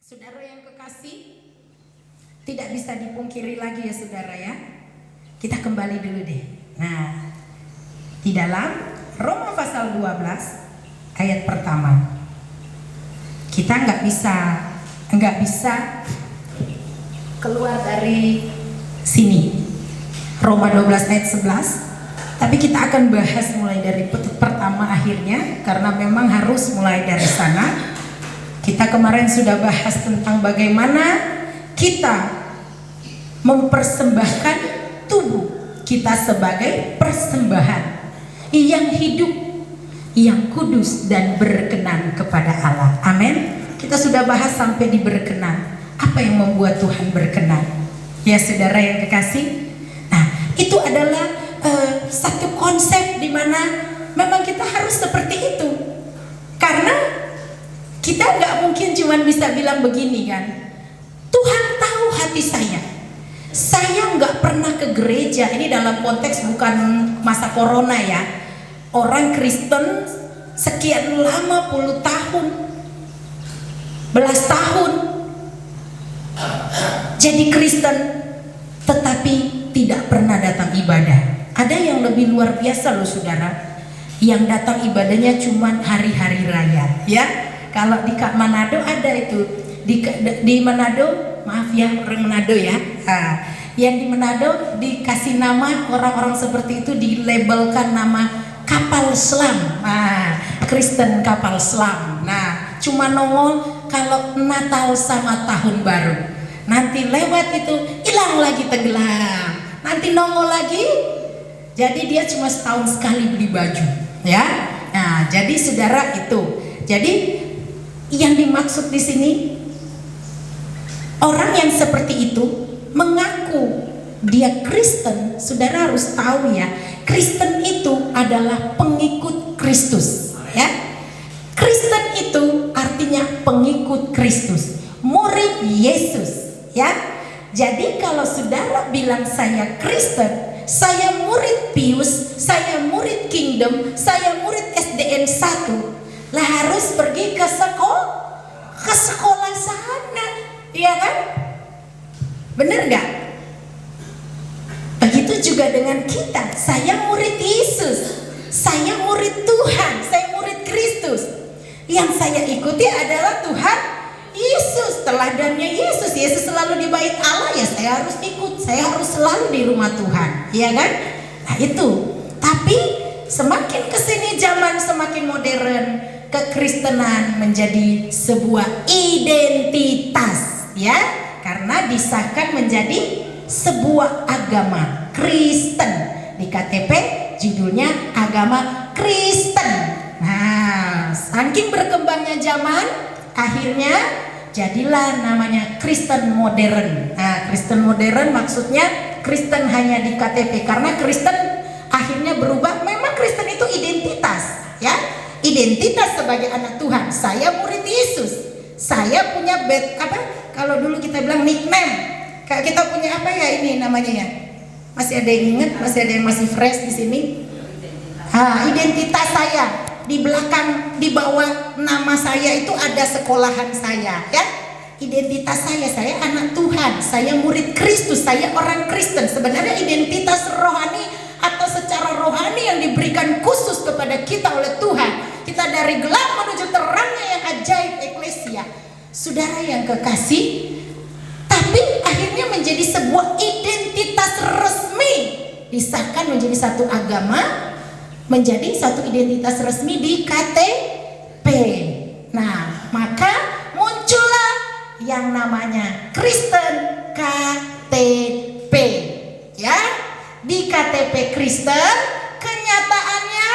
Saudara yang kekasih, tidak bisa dipungkiri lagi ya saudara ya. Kita kembali dulu deh. Nah, di dalam Roma pasal 12 ayat pertama, kita nggak bisa keluar dari sini. Roma 12 ayat 11. Tapi kita akan bahas mulai dari pertama akhirnya, karena memang harus mulai dari sana. Kita kemarin sudah bahas tentang bagaimana kita mempersembahkan tubuh kita sebagai persembahan yang hidup, yang kudus dan berkenan kepada Allah. Amin. Kita sudah bahas sampai di berkenan. Apa yang membuat Tuhan berkenan? Ya saudara yang kekasih. Nah, itu adalah satu konsep di mana memang kita harus seperti itu. Karena kita nggak mungkin cuma bisa bilang begini kan, Tuhan tahu hati saya nggak pernah ke gereja. Ini dalam konteks bukan masa corona ya. Orang Kristen sekian lama puluh tahun, belas tahun jadi Kristen, tetapi tidak pernah datang ibadah. Ada yang lebih luar biasa loh saudara, yang datang ibadahnya cuma hari-hari raya ya. Kalau di Manado ada itu, di Manado, maaf ya orang Manado ya, yang di Manado dikasih nama orang-orang seperti itu, dilabelkan nama kapal selam, Kristen kapal selam. Nah, cuma nongol kalau Natal sama Tahun Baru, nanti lewat itu hilang lagi tenggelam, nanti nongol lagi. Jadi dia cuma setahun sekali beli baju, ya. Nah, jadi saudara itu, jadi yang dimaksud di sini orang yang seperti itu mengaku dia Kristen. Saudara harus tahu ya, Kristen itu adalah pengikut Kristus ya. Kristen itu artinya pengikut Kristus, murid Yesus ya. Jadi kalau saudara bilang saya Kristen, saya murid Pius, saya murid Kingdom, saya murid SDN 1, lah harus pergi ke sekolah sana, iya kan? Bener nggak? Begitu juga dengan kita. Saya murid Yesus, saya murid Tuhan, saya murid Kristus. Yang saya ikuti adalah Tuhan Yesus, teladannya Yesus. Yesus selalu di bait Allah, ya saya harus ikut. Saya harus selalu di rumah Tuhan, iya kan? Nah itu. Tapi semakin kesini zaman semakin modern, kekristenan menjadi sebuah identitas ya, karena disahkan menjadi sebuah agama Kristen. Di KTP judulnya agama Kristen. Nah, saking berkembangnya zaman, akhirnya jadilah namanya Kristen modern. Nah, Kristen modern maksudnya Kristen hanya di KTP, karena Kristen akhirnya berubah. Memang Kristen itu identitas ya, identitas sebagai anak Tuhan. Saya murid Yesus, saya punya kalau dulu kita bilang nickname. Kayak kita punya apa ya ini namanya ya? Masih ada yang ingat? Masih ada yang masih fresh di sini? Identitas saya. Di belakang, di bawah nama saya itu ada sekolahan saya ya. Identitas saya anak Tuhan, saya murid Kristus, saya orang Kristen. Sebenarnya identitas rohani atau secara rohani yang diberikan khusus kepada kita oleh Tuhan. Kita dari gelap menuju terangnya yang ajaib, eklesia. Saudara yang kekasih, tapi akhirnya menjadi sebuah identitas resmi, disahkan menjadi satu agama, menjadi satu identitas resmi di KTP. Nah, maka muncullah yang namanya Kristen KTP ya. Di KTP Kristen kenyataannya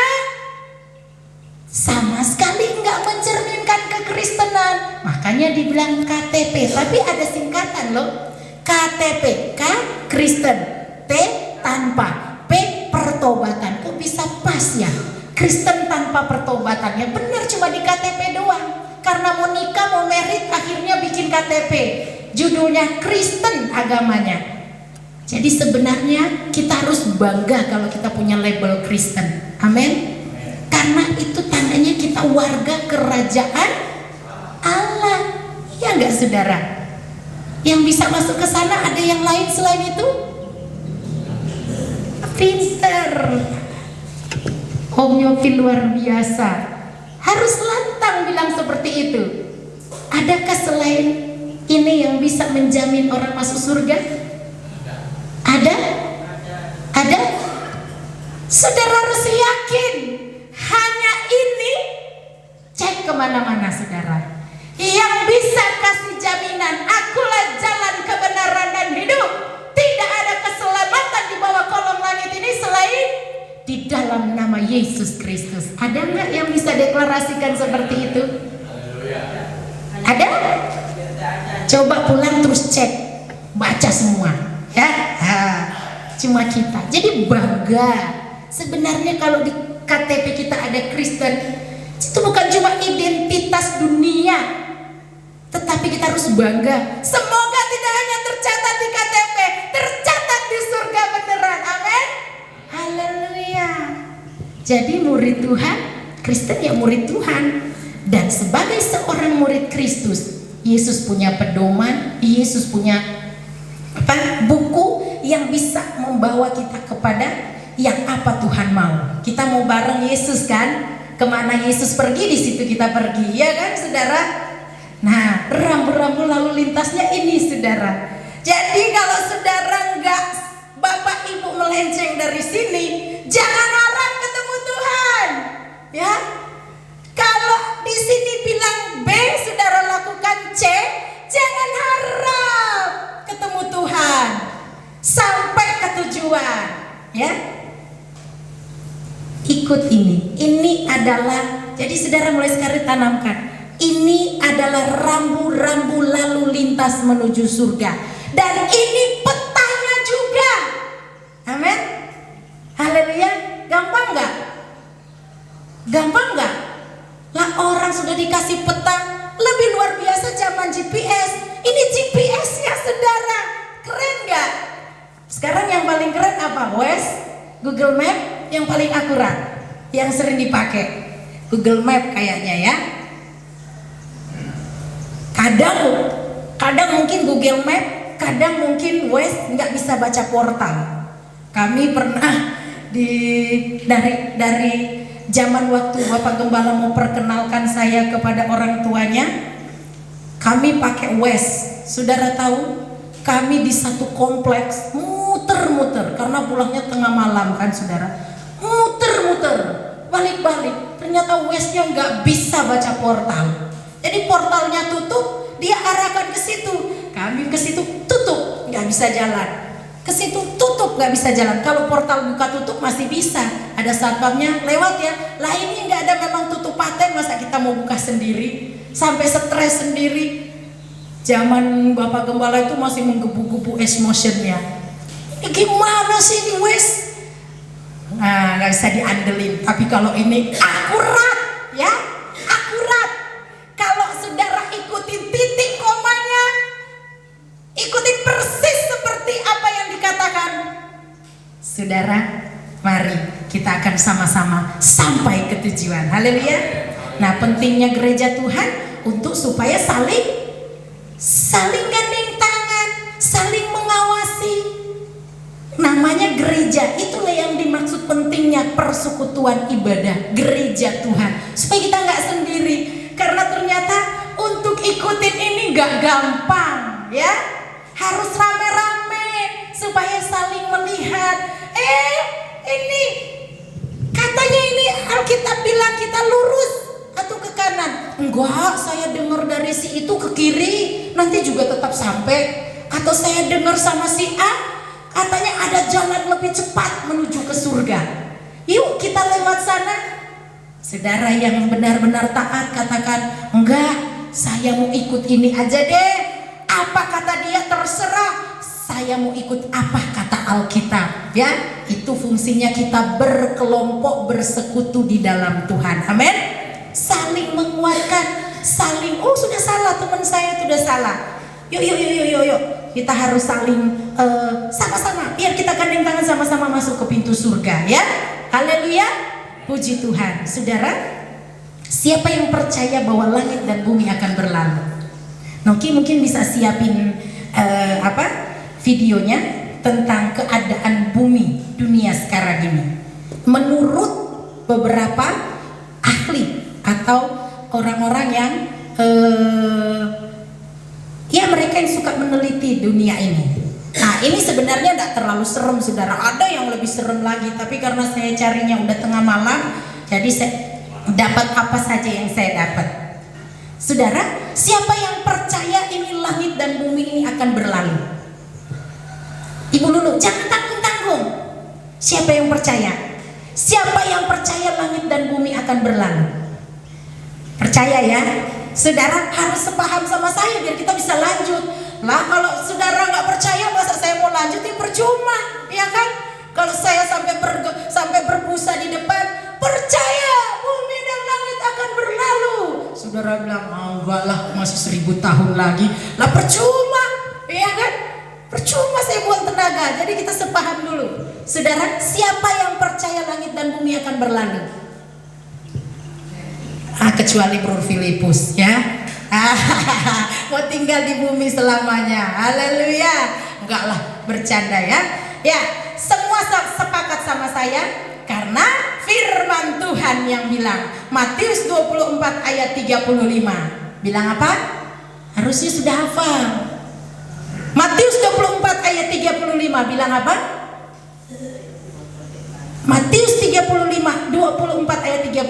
sama sekali nggak mencerminkan kekristenan, makanya dibilang KTP. Tapi ada singkatan loh, KTP, K Kristen, T tanpa, P pertobatan. Kok bisa pas ya? Kristen tanpa pertobatannya benar cuma di KTP doang. Karena mau nikah, mau merit, akhirnya bikin KTP, judulnya Kristen agamanya. Jadi sebenarnya kita harus bangga kalau kita punya label Kristen. Amin. Karena itu tandanya kita warga kerajaan Allah. Ya Ya enggak saudara? Yang bisa masuk ke sana ada yang lain selain itu? Pinter. Om Yofi luar biasa. Harus lantang bilang seperti itu. Adakah selain ini yang bisa menjamin orang masuk surga? Ada? Ada? Saudara harus yakin. Hanya ini. Cek kemana-mana saudara. Yang bisa kasih jaminan, akulah jalan kebenaran dan hidup. Tidak ada keselamatan di bawah kolong langit ini selain di dalam nama Yesus Kristus. Ada nggak yang bisa deklarasikan seperti itu? Ada? Coba pulang terus cek, baca semua, ya. Cuma kita. Jadi bangga. Sebenarnya kalau di KTP kita ada Kristen, itu bukan cuma identitas dunia, tetapi kita harus bangga. Semoga tidak hanya tercatat di KTP, tercatat di surga beneran. Amin. Haleluya. Jadi murid Tuhan, Kristen ya murid Tuhan. Dan sebagai seorang murid Kristus, Yesus punya pedoman, Yesus punya buku yang bisa membawa kita kepada yang apa Tuhan mau. Kita mau bareng Yesus kan? Kemana Yesus pergi, di situ kita pergi, ya kan saudara? Nah, rambu-rambu lalu lintasnya ini saudara. Jadi kalau saudara enggak, Bapak Ibu melenceng dari sini, jangan harap ketemu Tuhan, ya. Kalau di sini bilang B, saudara lakukan C, jangan harap ketemu Tuhan sampai ke tujuan, ya. Ikut ini adalah, jadi saudara mulai sekarang tanamkan, ini adalah rambu-rambu lalu lintas menuju surga, dan ini petanya juga. Amin. Haleluya. Gampang nggak? Gampang nggak? Lah orang sudah dikasih peta, lebih luar biasa zaman GPS. Ini GPS-nya saudara, keren nggak? Sekarang yang paling keren apa? Waze, Google Map. Yang paling akurat, yang sering dipakai Google Map kayaknya ya. Kadang mungkin Google Map, kadang mungkin Waze nggak bisa baca portal. Kami pernah dari zaman waktu Bapak Gembala mau perkenalkan saya kepada orang tuanya, kami pakai Waze. Saudara tahu, kami di satu kompleks muter-muter karena pulangnya tengah malam kan saudara. Muter-muter, balik-balik. Ternyata Waze-nya nggak bisa baca portal. Jadi portalnya tutup, dia arahkan ke situ. Kami ke situ tutup, nggak bisa jalan. Ke situ tutup, nggak bisa jalan. Kalau portal buka tutup masih bisa. Ada satpamnya lewat ya. Lah ini nggak ada, memang tutup paten. Masa kita mau buka sendiri? Sampai stres sendiri. Zaman Bapak Gembala itu masih menggebu-gebu emotionnya. Ini gimana sih ini Waze? Nah, nggak bisa diandelin. Tapi kalau ini akurat, ya, akurat. Kalau saudara ikutin titik komanya, ikutin persis seperti apa yang dikatakan, saudara, mari kita akan sama-sama sampai ke tujuan. Haleluya. Nah, pentingnya gereja Tuhan untuk supaya saling gandeng tangan, saling mengawasi. Namanya gereja, itulah yang dimaksud pentingnya persekutuan ibadah gereja Tuhan, supaya kita nggak sendiri. Karena ternyata untuk ikutin ini nggak gampang, ya. Harus rame-rame supaya saling melihat. Ini katanya ini Alkitab bilang kita lurus atau ke kanan. Enggak, saya dengar dari si itu ke kiri, nanti juga tetap sampai. Atau saya dengar sama si A, katanya ada jalan lebih cepat menuju ke surga. Yuk kita lewat sana. Saudara yang benar-benar taat katakan, enggak, saya mau ikut ini aja deh. Apa kata dia terserah. Saya mau ikut apa kata Alkitab. Ya, itu fungsinya kita berkelompok, bersekutu di dalam Tuhan. Amin. Saling menguatkan, saling, oh sudah salah teman saya sudah salah. Yuk. Kita harus saling sama-sama, biar kita gandeng tangan sama-sama masuk ke pintu surga, ya. Haleluya, puji Tuhan. Saudara, siapa yang percaya bahwa langit dan bumi akan berlalu? Noki mungkin bisa siapin videonya tentang keadaan bumi dunia sekarang ini. Menurut beberapa ahli atau orang-orang yang ya mereka yang suka meneliti dunia ini. Nah ini sebenarnya tidak terlalu serem saudara, ada yang lebih serem lagi, tapi karena saya carinya udah tengah malam, jadi saya dapat apa saja yang saya dapat. Saudara, siapa yang percaya ini langit dan bumi ini akan berlalu? Ibu Lulu, jangan tanggung-tanggung. Siapa yang percaya? Siapa yang percaya langit dan bumi akan berlalu? Percaya ya? Saudara harus sepaham sama saya biar kita bisa lanjut. Lah kalau saudara nggak percaya, masa saya mau lanjut? Ya percuma, ya kan? Kalau saya sampai berbusa di depan, percaya bumi dan langit akan berlalu. Saudara bilang, enggak lah, masih 1000 tahun lagi. Lah percuma, ya kan? Percuma saya buang tenaga. Jadi kita sepaham dulu. Saudara, siapa yang percaya langit dan bumi akan berlalu? Kecuali Bro Filipus ya. Mau tinggal di bumi selamanya. Haleluya. Enggak lah, bercanda ya. Ya, semua sepakat sama saya karena firman Tuhan yang bilang, Matius 24 ayat 35. Bilang apa? Harusnya sudah hafal. Matius 24 ayat 35 bilang apa? Matius 24 ayat 35.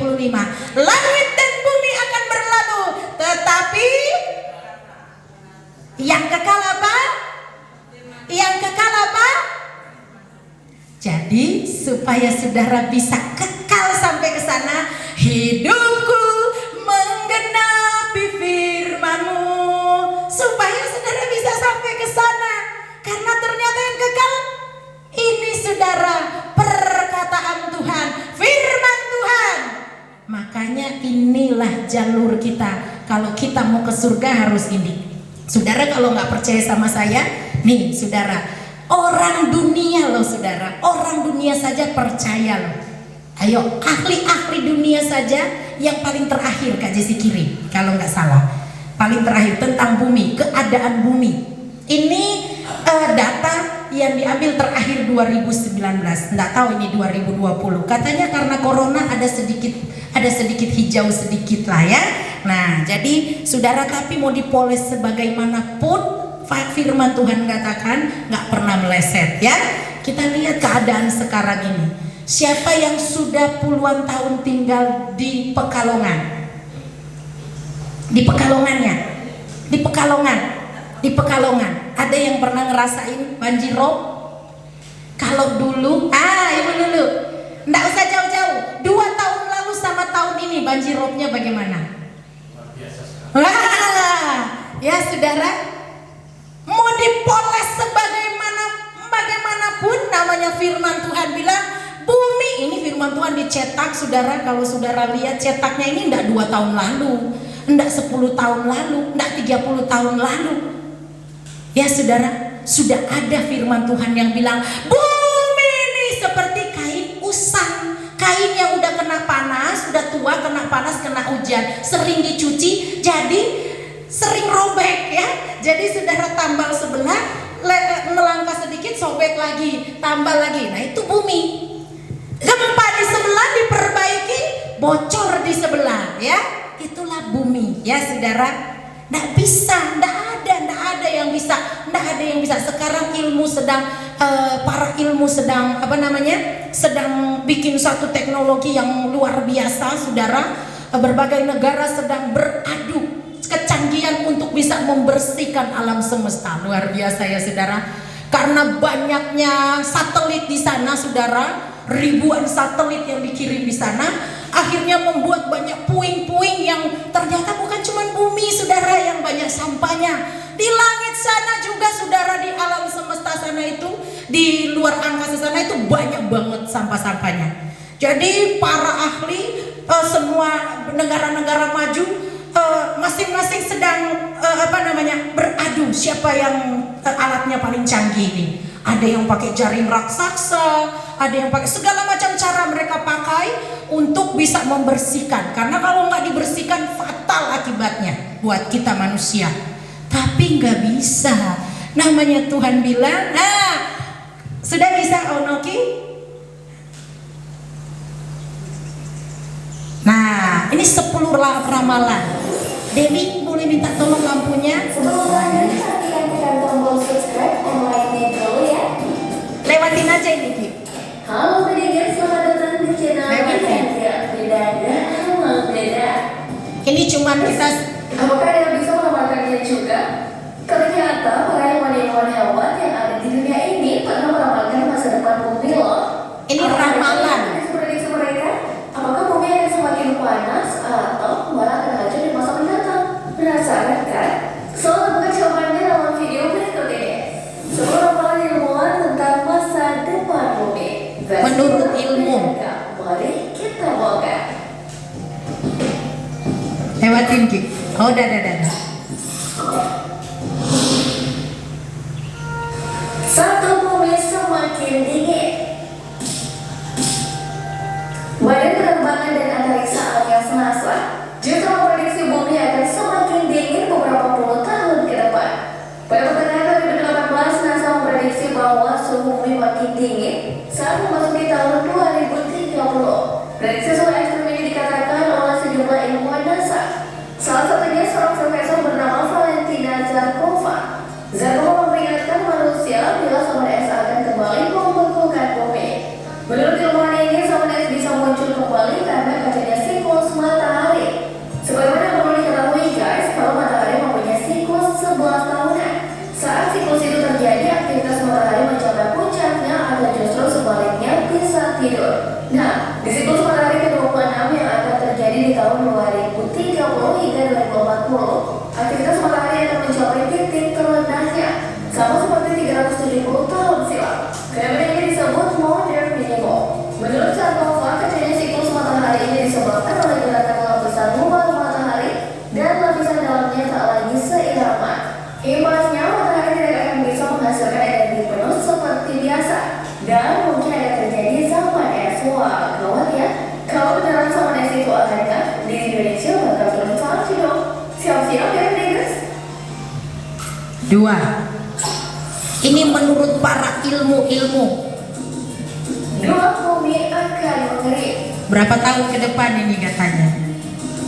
Langit dan bumi akan berlalu, tetapi yang kekal apa? Yang kekal apa? Jadi supaya saudara bisa kekal sampai ke sana, hidupku menggenapi firman-Mu. Supaya saudara bisa sampai ke sana. Karena ternyata yang kekal ini saudara, perkataan Tuhan, firman Tuhan. Makanya inilah jalur kita. Kalau kita mau ke surga harus ini. Saudara kalau nggak percaya sama saya, nih saudara, orang dunia loh saudara, orang dunia saja percaya loh. Ayo, ahli-ahli dunia saja yang paling terakhir Kak Jesi kirim, kalau nggak salah, paling terakhir tentang bumi, keadaan bumi. Ini data yang diambil terakhir 2019, nggak tahu ini 2020. Katanya karena corona ada sedikit hijau sedikit lah ya. Nah, jadi saudara, tapi mau dipoles sebagaimanapun firman Tuhan katakan nggak pernah meleset ya. Kita lihat keadaan sekarang ini. Siapa yang sudah puluhan tahun tinggal di Pekalongan? Di Pekalongannya, di Pekalongan. Ada yang pernah ngerasain banjir rob? Kalau dulu, Ibu Lulu, nggak usah jauh-jauh. 2 tahun lalu sama tahun ini banjir robnya bagaimana? Ya saudara, mau dipoles bagaimanapun, namanya firman Tuhan bilang bumi ini, firman Tuhan dicetak saudara. Kalau saudara lihat cetaknya ini ndak 2 tahun lalu, ndak 10 tahun lalu, ndak 30 tahun lalu. Ya saudara, sudah ada firman Tuhan yang bilang bumi ini seperti kain usang. Kain yang udah kena panas, udah tua, kena panas, kena hujan, sering dicuci, jadi sering robek ya. Jadi saudara tambal sebelah, melangkah sedikit sobek lagi, tambal lagi. Nah itu bumi. Gempa di sebelah diperbaiki, bocor di sebelah ya. Itulah bumi ya saudara. Nggak bisa, nggak ada yang bisa, Sekarang ilmu sedang para ilmu sedang sedang bikin satu teknologi yang luar biasa saudara. Berbagai negara sedang beradu kecanggihan untuk bisa membersihkan alam semesta. Luar biasa ya saudara. Karena banyaknya satelit di sana saudara, ribuan satelit yang dikirim di sana, akhirnya membuat banyak puing-puing yang ternyata bukan cuma bumi saudara yang banyak sampahnya. Di langit sana juga saudara, di alam semesta sana itu, di luar angkasa sana itu banyak banget sampah-sampahnya. Jadi para ahli semua negara-negara maju masing-masing sedang beradu siapa yang alatnya paling canggih ini. Ada yang pakai jaring raksasa, ada yang pakai segala macam cara mereka pakai untuk bisa membersihkan. Karena kalau nggak dibersihkan fatal akibatnya buat kita manusia. tapi nggak bisa. Namanya Tuhan bilang, sudah bisa Onoki? Nah, ini 10 ramalan. Dewi boleh minta tolong lampunya? Sebelum lanjut, perhatikan tekan tombol subscribe dan like-nya dulu ya. Lewatin aja ini, Ki. Halo pendengar, selamat datang di channel Beda. Ini cuman kita. Apakah yang bisa meramalkannya juga? Ternyata para hewan-hewan yang ada di dunia ini pernah meramalkan masa depan bumi loh. Ini ramalan. Prediksi mereka, apakah bumi akan semakin panas atau malah akan hancur di masa mendatang? Penasaran kan? Soal bukan jawabannya dalam video berikut ini. Sebuah ramalan ilmuwan tentang masa depan bumi. Menurut ilmu. Mari kita buka. Lewatin, Ki. Oh, dah. Satu, bumi semakin dingin. Badan Penerbangan dan Antariksa alias NASA justru memprediksi bumi akan semakin dingin beberapa puluh tahun ke depan. Pada pertengahan 2018, NASA memprediksi bahwa suhu bumi makin dingin saat memasuki tahun 2030. Prediksi suhu ekstrem ini dikatakan oleh sejumlah ilmuwan NASA. Salah satunya seorang profesor bernama Valentina Zarkova. Zarkova memperingatkan manusia bila zaman es akan kembali membekukan bumi. Menurut ilmuwan ini, zaman es bisa muncul kembali karena kacanya siklus matahari. Sebagaimana perlu diketahui guys, kalau matahari mempunyai siklus 11 tahunan. Saat siklus itu terjadi, aktivitas matahari mencapai puncaknya atau justru sebaliknya bisa tidur. Nah, di siklus matahari ke-26 yang akan terjadi di tahun 2030 hingga 2040, aktivitas matahari akan mencapai titik terendahnya, sama seperti 370 tahun silam. Fenomena ini disebut modern minimum. Menurut Zarkova, kacanya siklus matahari ini disebabkan oleh gerakan lapisan luar matahari dan lapisan dalamnya tak lagi seirama. Imbasnya, matahari tidak akan bisa menghasilkan energi penuh seperti biasa, dan mungkin akan terjadi zaman es. Wah, gawat ya. Kalau beneran zaman es itu adanya, di Indonesia bakal turun salju dong. Siap-siap ya, guys. 2. Ini menurut para ilmu. 2, bumi akan mengering. Berapa tahun ke depan ini katanya?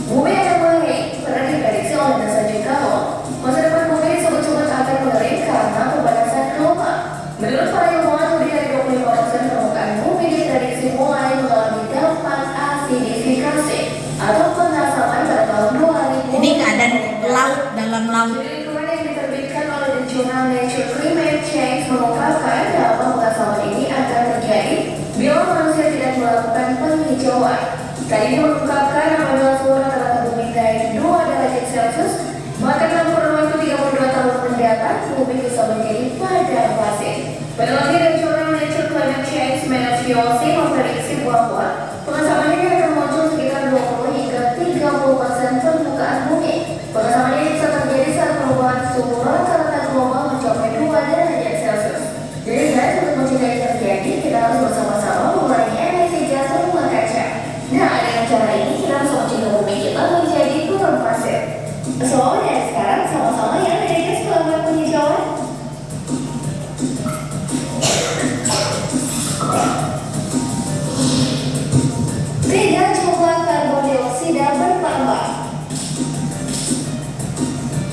Bumi akan mengering, pernah diprediksi oleh NASA juga loh. Masa depan bumi disebut-sebut akan mengering karena pemanasan global. Menurut para ilmuwan, lebih dari 25% permukaan bumi diprediksi mulai mengalami dampak asidifikasi atau pengasaman pada tahun 2000. Ini keadaan laut dalam laut. Jadi kemarin yang diterbitkan oleh the jurnal Nature Climate Change mengungkapkan bahwa pengasaman ini akan terjadi bila manusia tidak melakukan penghijauan. Tadi mengungkapkan apabila suhu rata-rata bumi naik 2 derajat Celcius, maka dalam kurun waktu 32 tahun mendatang bumi bisa menjadi padang pasir. Peneliti dari jurnal Nature Climate Change Menopause memprediksi bahwa pengasaman ini akan muncul sekitar 20 hingga 30% permukaan bumi. Pengasaman ini bisa terjadi saat perubahan suhu rata-rata global mencapai 2 derajat Celcius. Jadi guys, untuk mencegah ini terjadi, kita harus bersama-sama mengurangi emisi gas rumah kaca. Nah, dengan cara ini kita harus mencegah bumi kita menjadi gurun pasir. So, dari sekarang sama-sama ya guys melakukan penghijauan. Tiga, jumlah karbon dioksida bertambah.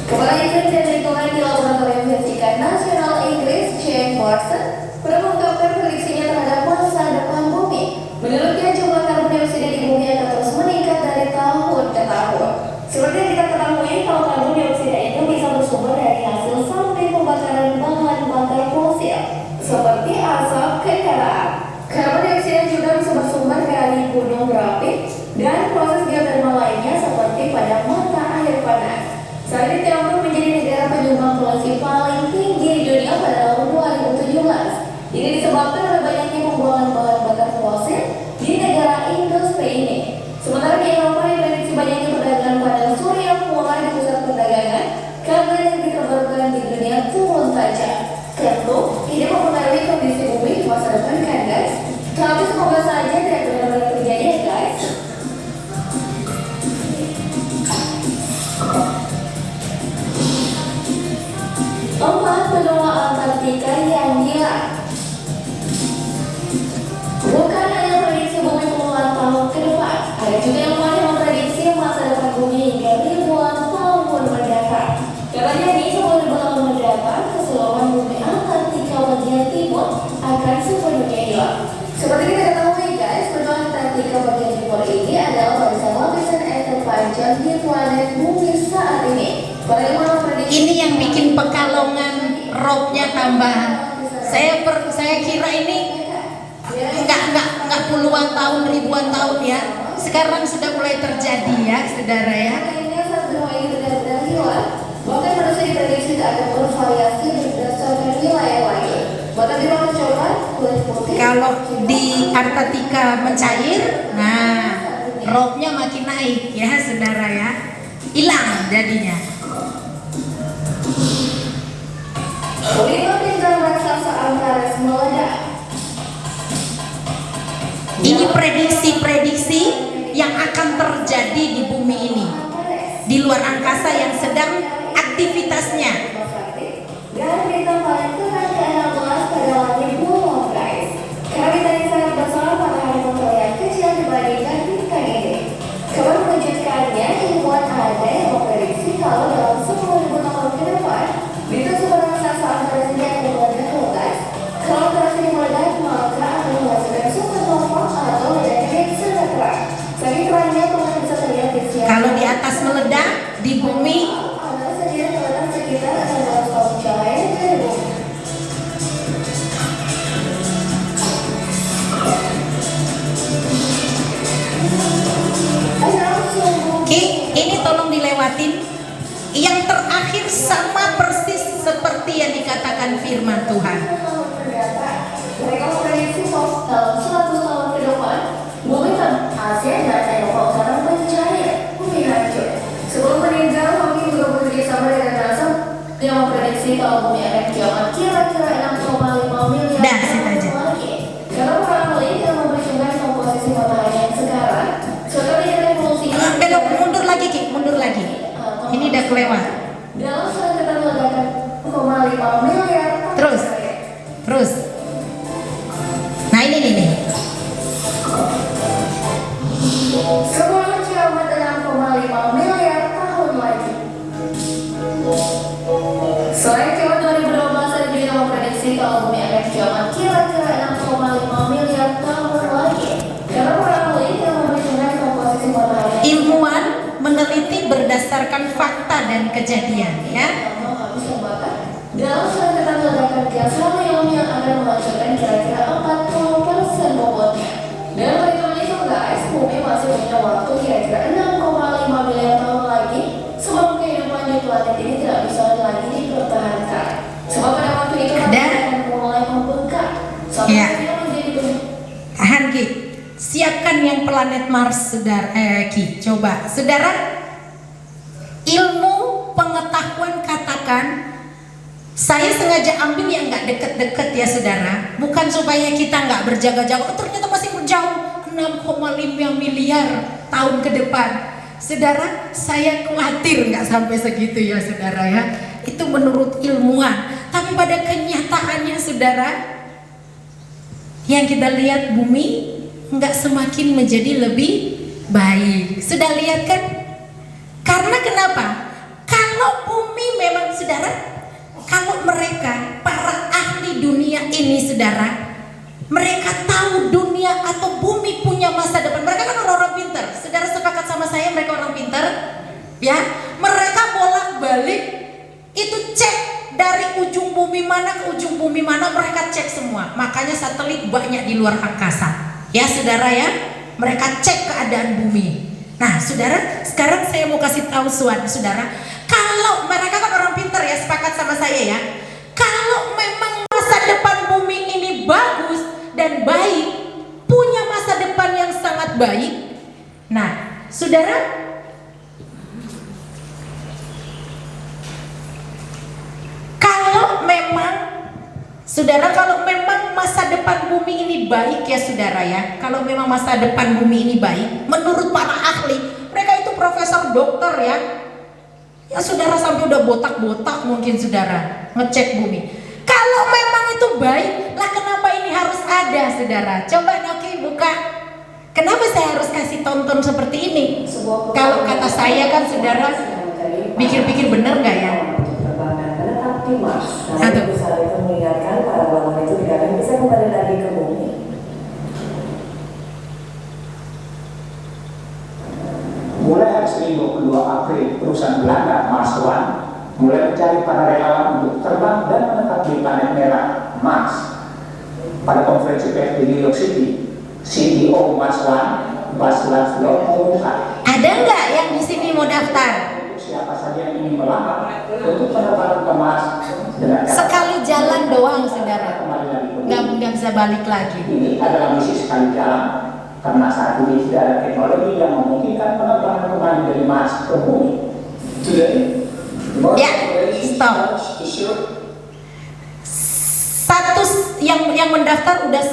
Kepala Iklim dan Lingkungan di Laboratorium Fisika Nasional Inggris, Jane Watson, pernah mengungkapkan prediksinya terhadap masa depan bumi. Menurutnya, jumlah karbon dioksida di bumi akan terus meningkat dari tahun ke tahun. Seperti yang kita ketahui, kalau karbon dioksida itu bisa bersumber dari hasil samping pembakaran bahan bakar fosil, seperti asap kendaraan. Karbon dioksida juga bisa bersumber dari gunung berapi dan proses geotermal lainnya seperti pada mata air panas. Saat ini Tiongkok menjadi negara penyumbang polusi paling tinggi di dunia pada tahun 2017. aktivitas di planet bumi saat ini. Bagaimana prediksi? Ini yang bikin Pekalongan robnya tambah. Saya kira ini nggak puluhan tahun, ribuan tahun ya. Sekarang sudah mulai terjadi ya, saudara ya. Ini saat benua ini benar-benar hilang. Bahkan manusia diprediksi akan bervariasi berdasarkan wilayah lain. Bahkan di ruang coba kulit putih. Kalau di Antartika mencair, nah robnya makin naik ya, saudara ya. Hilang jadinya. 5 bintang raksasa Antares meledak. Ini prediksi-prediksi yang akan terjadi di bumi ini, di luar angkasa yang sedang aktivitasnya. Dan bintang paling terang ke-16 pada langit bumi, guys. Karena bintang yang sangat besar pada hari terlihat kecil dibandingkan bintang ini. Kabar mengejutkannya, ilmuwan ada yang memprediksi kalau dalam 10.000 tahun ke depan, bintang super raksasa Antares ini akan meledak, guys. Kalau Antares ini meledak, maka akan menghasilkan supernova atau ledakan yang sangat terang. Saking terangnya, Tuhan bisa terlihat di siang. Kalau di atas meledak, di bumi Antares sendiri terletak sekitar 16 tahun cahaya dari bumi. Oke, ini tolong dilewatin. Yang terakhir sama persis seperti yang dikatakan firman Tuhan. Mereka memprediksi dalam 100 tahun ke depan, bumi Asia dan Eropa Utara mencair, bumi hancur. Sebelum meninggal, kami juga bekerja sama dengan NASA yang memprediksi kalau bumi akan kiamat kira-kira 6,5 miliar Dah, situ aja. tahun lagi. Karena para ahli yang memperhitungkan komposisi matahari yang sekarang, serta dengan revolusi Belok mundur lagi, Ki, mundur lagi. Ini udah kelewat. dalam sekitar ledakan 1,5 miliar tahun Terus. cahaya. Terus. Nah ini nih. Sebelum kiamat 6,5 miliar tahun lagi. Selain kiamat 2012, ada juga yang memprediksi kalau bumi akan kiamat kira-kira 6,5 miliar tahun lagi. Karena para ahli yang memperhitungkan komposisi matahari Ilmuwan meneliti berdasarkan fakta dan kejadian ya. habis terbakar dalam sekitar ledakan gas helium yang akan menghancurkan kira-kira 40% bobotnya. Dan perhitungan itu guys, bumi masih punya waktu kira-kira 6,5 miliar tahun lagi sebelum kehidupan di planet ini tidak bisa lagi dipertahankan. Sebab pada waktu itu matahari akan mulai membengkak sampai Ya. akhirnya menjadi bumi. Tahan Ki. Siapkan yang planet Mars, saudara. Ki, coba. Saudara, ilmu pengetahuan katakan, saya sengaja ambil yang nggak deket-deket ya saudara, bukan supaya kita nggak berjaga-jaga. Ternyata masih jauh, 6,5 miliar tahun ke depan. Saudara, saya khawatir nggak sampai segitu ya saudara ya. Itu menurut ilmuwan. Tapi pada kenyataannya saudara, yang kita lihat bumi nggak semakin menjadi lebih baik. Sudah lihat kan? Karena kenapa? Kalau bumi memang saudara, kalau mereka para ahli dunia ini saudara, mereka tahu dunia atau bumi punya masa depan. Mereka kan orang-orang pintar. Saudara sepakat sama saya, mereka orang pintar, ya. Mereka bolak-balik itu cek dari ujung bumi mana ke ujung bumi mana, mereka cek semua. Makanya satelit banyak di luar angkasa. Ya saudara ya, mereka cek keadaan bumi. Nah saudara, sekarang saya mau kasih tahu saudara, kalau mereka kan orang pintar ya, sepakat sama saya ya. Kalau memang masa depan bumi ini bagus dan baik, punya masa depan yang sangat baik. Nah saudara, kalau memang masa depan bumi ini baik ya saudara ya, kalau memang masa depan bumi ini baik, menurut para ahli, mereka itu profesor dokter ya, ya saudara sampai udah botak-botak mungkin saudara ngecek bumi. Kalau memang itu baik, lah kenapa ini harus ada saudara? Coba Noki buka. Kenapa saya harus kasih tonton seperti ini? Kalau kata saya kan saudara, pikir-pikir bener nggak ya? Nanti bisa itu mengingatkan para bangun itu tidak akan bisa kembali lagi ke bumi. Mulai 22 April, perusahaan Belanda Mars One mulai mencari para relawan untuk terbang dan menetap di planet merah Mars. Pada konferensi pers di New York City, CEO Mars One, Buzz Lightyear, mengumumkan, Ada nggak yang di sini mau daftar? siapa saja yang ingin melamar untuk penerbangan ke Mars dengan cara Sekali jalan doang, saudara. kembali lagi ke bumi. Nggak bisa balik lagi. Ini adalah misi sekali jalan, karena saat ini tidak ada teknologi yang memungkinkan penerbangan kembali dari Mars ke bumi. Today, Mars Ya, operations stop. launched the ship. Satu yang mendaftar udah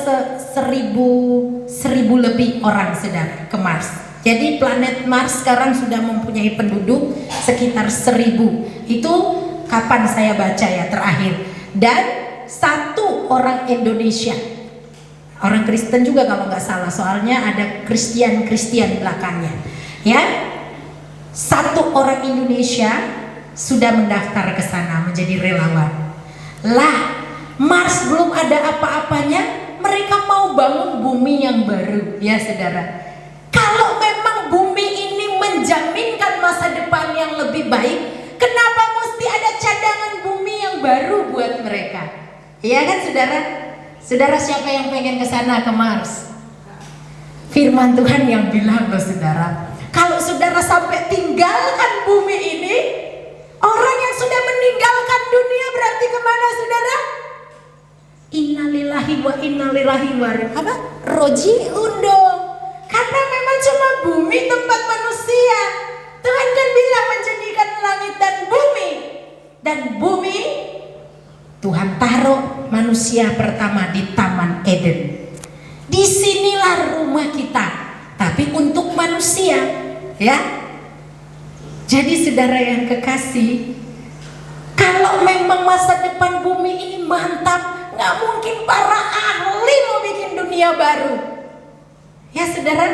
seribu lebih orang, saudara, ke Mars. Jadi planet Mars sekarang sudah mempunyai penduduk sekitar 1000. Itu kapan saya baca ya terakhir. Dan satu orang Indonesia, orang Kristen juga kalau nggak salah, soalnya ada Kristen belakangnya. Ya, satu orang Indonesia sudah mendaftar ke sana menjadi relawan. Lah, Mars belum ada apa-apanya, mereka mau bangun bumi yang baru, ya saudara. Kalau memang bumi ini menjaminkan masa depan yang lebih baik, kenapa mesti ada cadangan bumi yang baru buat mereka? Iya kan saudara? Saudara, siapa yang pengen ke sana, ke Mars? Firman Tuhan yang bilang loh saudara, kalau saudara sampai tinggalkan bumi ini, orang yang sudah meninggalkan dunia berarti kemana saudara? Innalillahi wa innalillahi roji'un dong. Karena memang cuma bumi tempat manusia. Tuhan kan bilang menjadikan langit dan bumi. Dan bumi Tuhan taruh manusia pertama di Taman Eden. Disinilah rumah kita, tapi untuk manusia, ya. Jadi saudara yang kekasih, kalau memang masa depan bumi ini mantap, nggak mungkin para ahli mau bikin dunia baru. Ya saudara,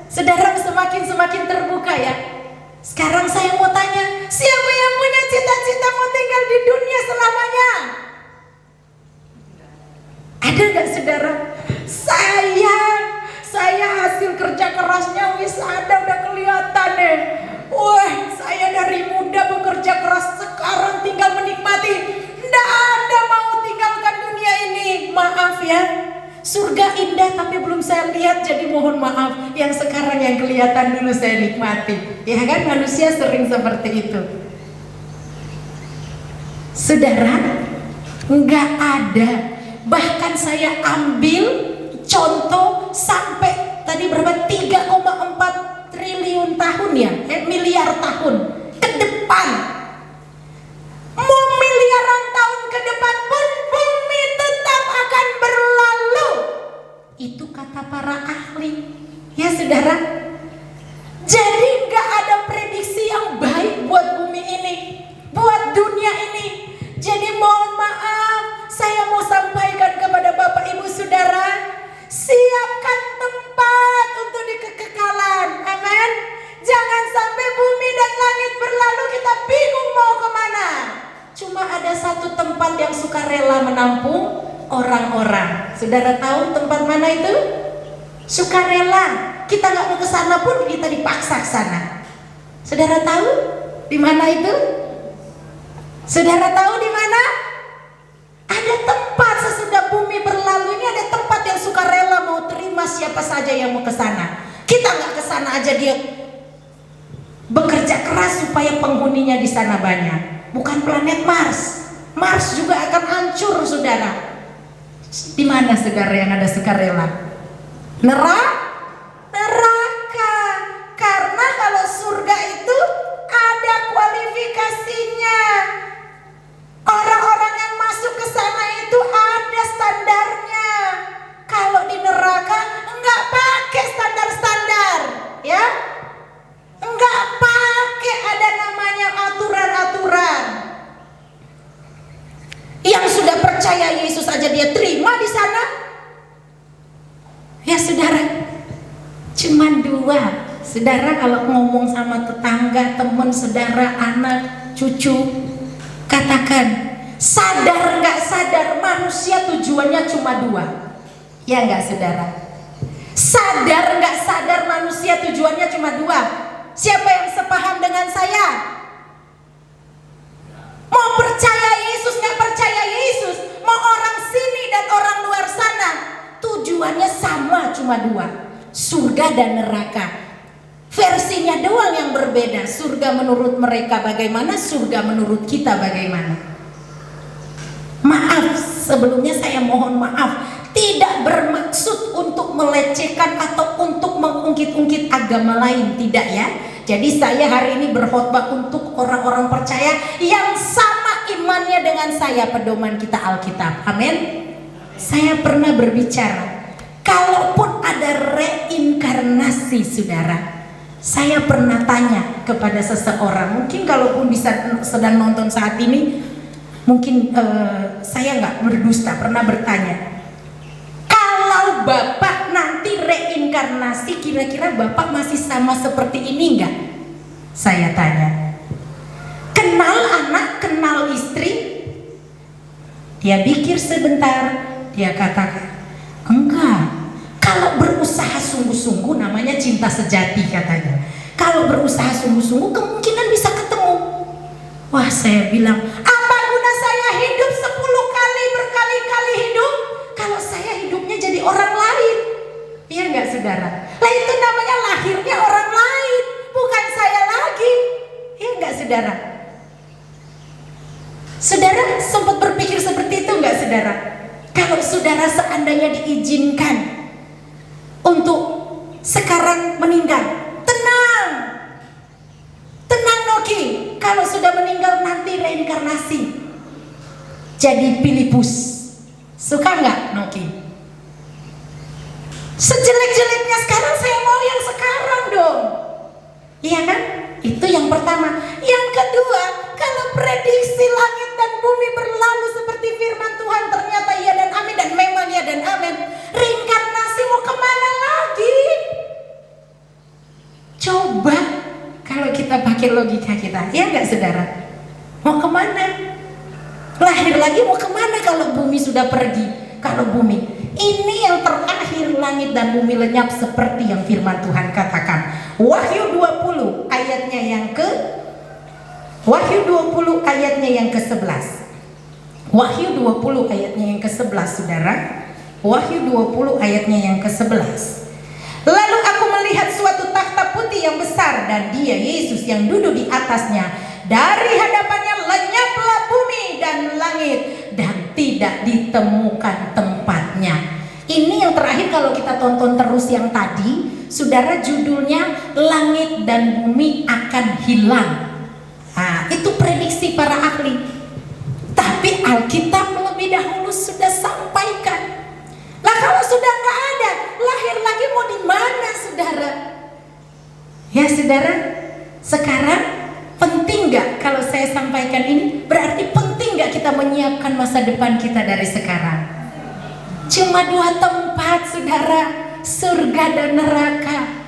saudara semakin terbuka ya. Sekarang saya mau tanya, siapa yang punya cita-cita mau tinggal di dunia selamanya? Ada nggak saudara? Saya hasil kerja kerasnya wis ada, udah kelihatan deh. Wah, saya dari muda bekerja keras, sekarang tinggal menikmati. Nggak ada mau tinggalkan dunia ini. Maaf ya, surga indah tapi belum saya lihat, jadi mohon maaf. Yang sekarang yang kelihatan dulu saya nikmati. Ya kan, manusia sering seperti itu. Saudara, nggak ada. Bahkan saya ambil contoh sampai tadi berapa, 3,4 triliun tahun ya, miliar tahun ke depan. Mau miliaran tahun ke depan pun bumi tetap akan berlalu. Itu kata para ahli. Ya saudara. Jadi nggak ada prediksi yang baik buat bumi ini, buat dunia ini. Jadi mohon maaf, saya mau sampaikan kepada Bapak Ibu Saudara, siapkan tempat untuk di kekekalan. Amin. Jangan sampai bumi dan langit berlalu kita bingung mau kemana. Cuma ada satu tempat yang suka rela menampung orang-orang. Saudara tahu tempat mana itu? Sukarela. Kita nggak mau ke sana pun kita dipaksa ke sana. Saudara tahu di mana itu? Saudara tahu di mana? Ada tempat sesudah bumi berlalu ini, ada tempat yang sukarela mau terima siapa saja yang mau ke sana. Kita nggak ke sana aja, dia bekerja keras supaya penghuninya di sana banyak. Bukan planet Mars. Mars juga akan hancur, saudara. Di mana saudara yang ada sukarela? Neraka. Karena kalau surga itu ada kualifikasinya. Orang-orang yang masuk ke sana itu ada standarnya. Kalau di neraka enggak pakai standar-standar, ya. Enggak pakai ada namanya aturan-aturan. Yang sudah percaya Yesus aja dia terima di sana. Ya saudara, cuman 2. Saudara kalau ngomong sama tetangga, teman, saudara, anak, cucu, katakan, sadar nggak sadar manusia tujuannya cuma 2. Ya nggak saudara? Sadar nggak sadar manusia tujuannya cuma 2. Siapa yang cuma dua, surga dan neraka. Versinya doang yang berbeda. Surga menurut mereka bagaimana, surga menurut kita bagaimana. Maaf, sebelumnya saya mohon maaf, tidak bermaksud untuk melecehkan atau untuk mengungkit-ungkit agama lain, tidak ya. Jadi saya hari ini berkhotbah untuk orang-orang percaya yang sama imannya dengan saya, pedoman kita Alkitab. Amin. Saya pernah berbicara, kalaupun ada reinkarnasi, saudara, saya pernah tanya kepada seseorang, mungkin kalaupun bisa sedang nonton saat ini, mungkin saya nggak berdusta, pernah bertanya, kalau Bapak nanti reinkarnasi, kira-kira Bapak masih sama seperti ini nggak? Saya tanya. Kenal anak, kenal istri? Dia pikir sebentar, dia katakan, enggak. Kalau berusaha sungguh-sungguh, namanya cinta sejati katanya. Kalau berusaha sungguh-sungguh, kemungkinan bisa ketemu. Wah, saya bilang, apa guna saya hidup 10 kali berkali-kali hidup kalau saya hidupnya jadi orang lain? Iya nggak, saudara? Lah itu namanya lahirnya orang lain, bukan saya lagi. Iya nggak, saudara? Saudara sempat berpikir seperti itu nggak, saudara? Kalau saudara seandainya diizinkan untuk sekarang meninggal, tenang, tenang Noki. Kalau sudah meninggal nanti reinkarnasi jadi Filipus. Suka nggak Noki? Sejelek-jeleknya sekarang saya mau yang sekarang dong. Iya kan? Itu yang pertama. Yang kedua, kalau prediksi langit dan bumi berlalu seperti firman Tuhan, ternyata iya dan amin, dan memang iya dan amin, reinkarnasi mau kemana lagi? Coba kalau kita pakai logika kita, ya nggak, saudara? Mau kemana? Lahir lagi mau kemana kalau bumi sudah pergi? Kalau bumi ini yang terakhir, langit dan bumi lenyap seperti yang firman Tuhan katakan. Wahyu 20 ayatnya yang ke Wahyu 20 ayatnya yang ke-11. Wahyu 20 ayatnya yang ke-11, saudara. Wahyu 20 ayatnya yang ke-11. Lalu aku melihat suatu takhta putih yang besar, dan Dia, Yesus, yang duduk di atasnya. Dari hadapannya lenyaplah bumi dan langit, dan tidak ditemukan tempatnya. Ini yang terakhir, kalau kita tonton terus yang tadi, saudara, judulnya langit dan bumi akan hilang. Nah, itu prediksi para ahli. Tapi Alkitab lebih dahulu sudah sampaikan. Lah kalau sudah nggak ada, lahir lagi mau di mana, saudara? Ya, saudara, sekarang penting nggak kalau saya sampaikan ini? Berarti penting nggak kita menyiapkan masa depan kita dari sekarang? Cuma 2 tempat, saudara, surga dan neraka.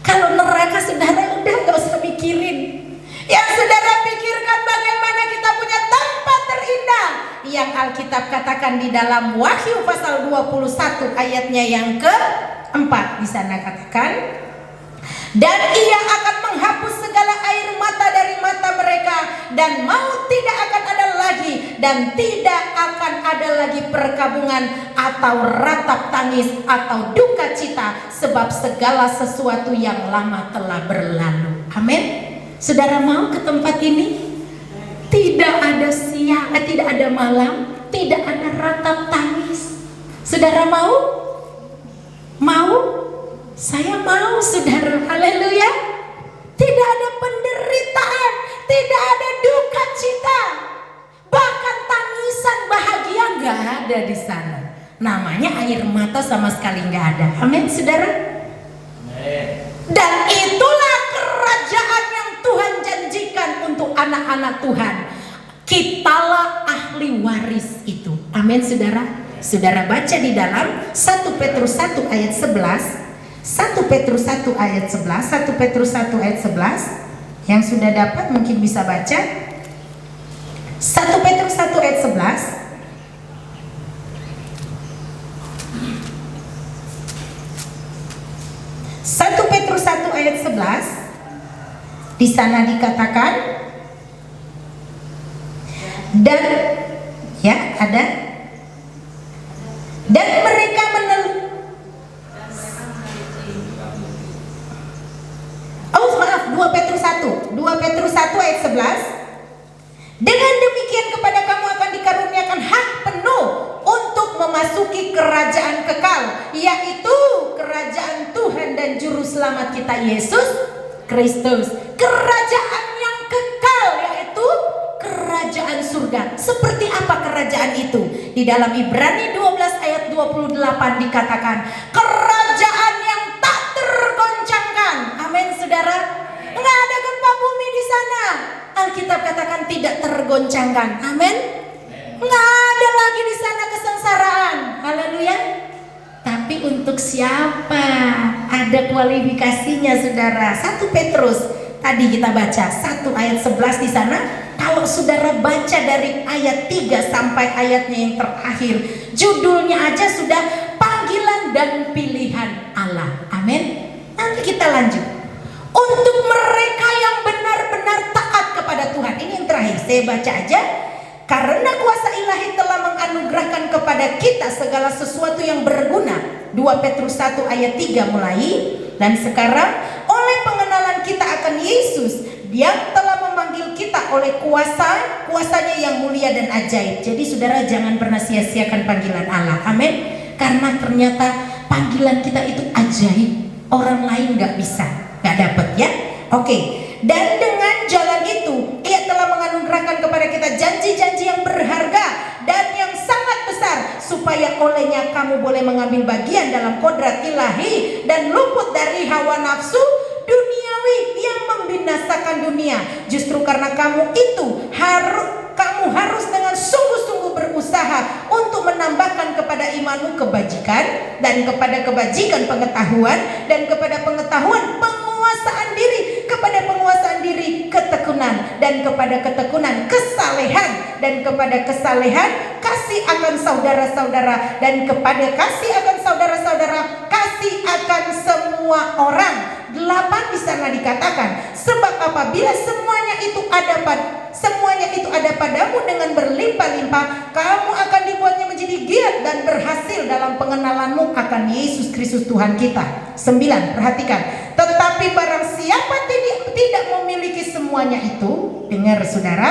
Kalau neraka, saudara, udah nggak usah mikirin. Yang saudara pikirkan bagaimana kita punya tempat terindah yang Alkitab katakan di dalam Wahyu pasal 21 ayatnya yang ke-4. Di sana katakan, dan Ia akan menghapus segala air mata dari mata mereka, dan maut tidak akan ada lagi, dan tidak akan ada lagi perkabungan atau ratap tangis atau duka cita, sebab segala sesuatu yang lama telah berlalu. Amin. Saudara mau ke tempat ini? Tidak ada siang, tidak ada malam, tidak ada ratap tangis. Saudara mau? Mau? Saya mau, saudara. Haleluya. Tidak ada penderitaan, tidak ada duka cita, bahkan tangisan bahagia nggak ada di sana. Namanya air mata sama sekali nggak ada. Amin, saudara. Dan itulah kerajaan yang Tuhan janjikan untuk anak-anak Tuhan. Kitalah ahli waris itu. Amin, saudara. Saudara baca di dalam 1 Petrus 1 ayat 11. 1 Petrus 1 ayat 11. 1 Petrus 1 ayat 11. Yang sudah dapat mungkin bisa baca. 1 Petrus 1 ayat 11. 1 Petrus 1 ayat 11. Di sana dikatakan, dan ya ada, dan mereka 2 Petrus 1 ayat 11. Dengan demikian kepada kamu akan dikaruniakan hak penuh untuk memasuki kerajaan kekal, yaitu kerajaan Tuhan dan Juru Selamat kita Yesus Kristus. Kerajaan yang kekal, yaitu kerajaan surga. Seperti apa kerajaan itu? Di dalam Ibrani 12 ayat 28 dikatakan, kerajaan yang tak tergoncangkan. Amin saudara. Enggak ada gempa bumi di sana. Alkitab katakan tidak tergoncangkan. Amin. Enggak ada lagi di sana kesengsaraan. Haleluya. Tapi untuk siapa? Ada kualifikasinya saudara. 1 Petrus tadi kita baca 1 ayat 11 di sana. Kalau saudara baca dari ayat 3 sampai ayatnya yang terakhir, judulnya aja sudah panggilan dan pilihan Allah. Amin. Nanti kita lanjut. Untuk mereka yang benar-benar taat kepada Tuhan. Ini yang terakhir, saya baca aja. Karena kuasa ilahi telah menganugerahkan kepada kita segala sesuatu yang berguna. 2 Petrus 1 ayat 3 mulai. Dan sekarang oleh pengenalan kita akan Yesus yang telah memanggil kita oleh kuasanya yang mulia dan ajaib. Jadi saudara jangan pernah sia-siakan panggilan Allah. Amin. Karena ternyata panggilan kita itu ajaib. Orang lain gak bisa, gak dapat ya. Oke. Dan dengan jalan itu Ia telah menganugerahkan kepada kita janji-janji yang berharga dan yang sangat besar, supaya olehnya kamu boleh mengambil bagian dalam kodrat ilahi dan luput dari hawa nafsu duniawi yang membinasakan dunia. Justru karena kamu harus dengan sungguh-sungguh berusaha untuk menambahkan kepada imanmu kebajikan, dan kepada kebajikan pengetahuan, dan kepada pengetahuan penguasaan diri, kepada penguasaan diri ketekunan, dan kepada ketekunan kesalehan, dan kepada kesalehan kasih akan saudara-saudara, dan kepada kasih akan saudara-saudara kasih akan semua orang. 8 di sana dikatakan, sebab apabila semuanya itu ada padamu dengan berlimpah-limpah, kamu akan dibuatnya menjadi giat dan berhasil dalam pengenalanmu akan Yesus Kristus Tuhan kita. 9, perhatikan. Tetapi barang siapa tidak memiliki semuanya itu, dengar saudara,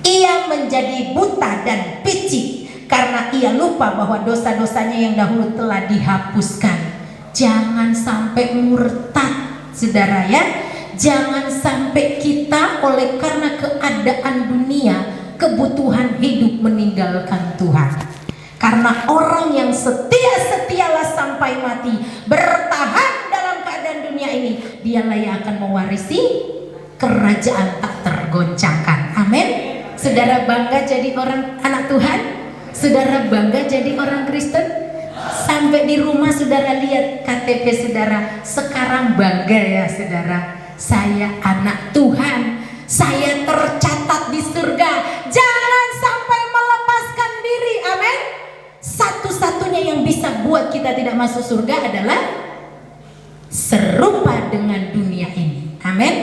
ia menjadi buta dan picik karena ia lupa bahwa dosa-dosanya yang dahulu telah dihapuskan. Jangan sampai murtad saudara ya. Jangan sampai kita oleh karena keadaan dunia, kebutuhan hidup meninggalkan Tuhan. Karena orang yang setia-setialah sampai mati, bertahan dalam keadaan dunia ini, dialah yang akan mewarisi kerajaan tak tergoncangkan. Amin. Saudara bangga jadi orang anak Tuhan? Saudara bangga jadi orang Kristen? Sampai di rumah saudara lihat KTP saudara, sekarang bangga ya saudara, saya anak Tuhan, saya tercatat di surga. Jangan sampai melepaskan diri. Amin. Satu-satunya yang bisa buat kita tidak masuk surga adalah serupa dengan dunia ini. Amin.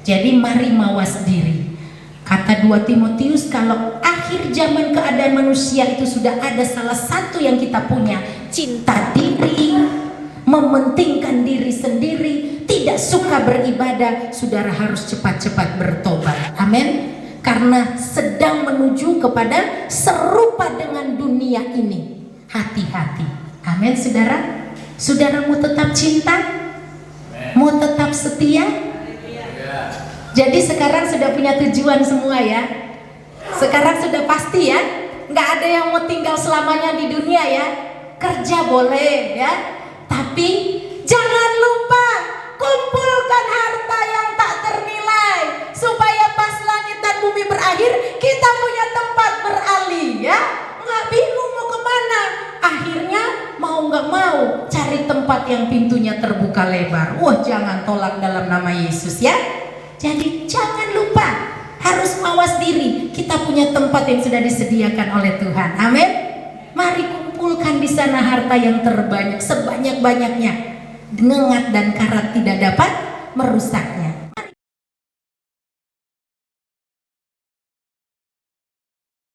Jadi mari mawas diri. Kata 2 Timotius, kalau akhir zaman keadaan manusia itu sudah ada salah satu yang kita punya, cinta diri, mementingkan diri sendiri, tidak suka beribadah, saudara harus cepat-cepat bertobat. Amin. Karena sedang menuju kepada serupa dengan dunia ini. Hati-hati. Amin saudara. Saudara mau tetap cinta? Mau tetap setia? Jadi sekarang sudah punya tujuan semua ya. Sekarang sudah pasti ya. Nggak ada yang mau tinggal selamanya di dunia ya. Kerja boleh ya, tapi jangan lupa kumpulkan harta yang tak ternilai, supaya pas langit dan bumi berakhir kita punya tempat beralih ya. Nggak bingung mau kemana, akhirnya mau nggak mau cari tempat yang pintunya terbuka lebar. Wah, jangan tolak dalam nama Yesus ya. Jadi jangan lupa harus mawas diri, kita punya tempat yang sudah disediakan oleh Tuhan. Amin. Mari kumpulkan di sana harta yang terbanyak, sebanyak-banyaknya. Ngengat dan karat tidak dapat merusaknya.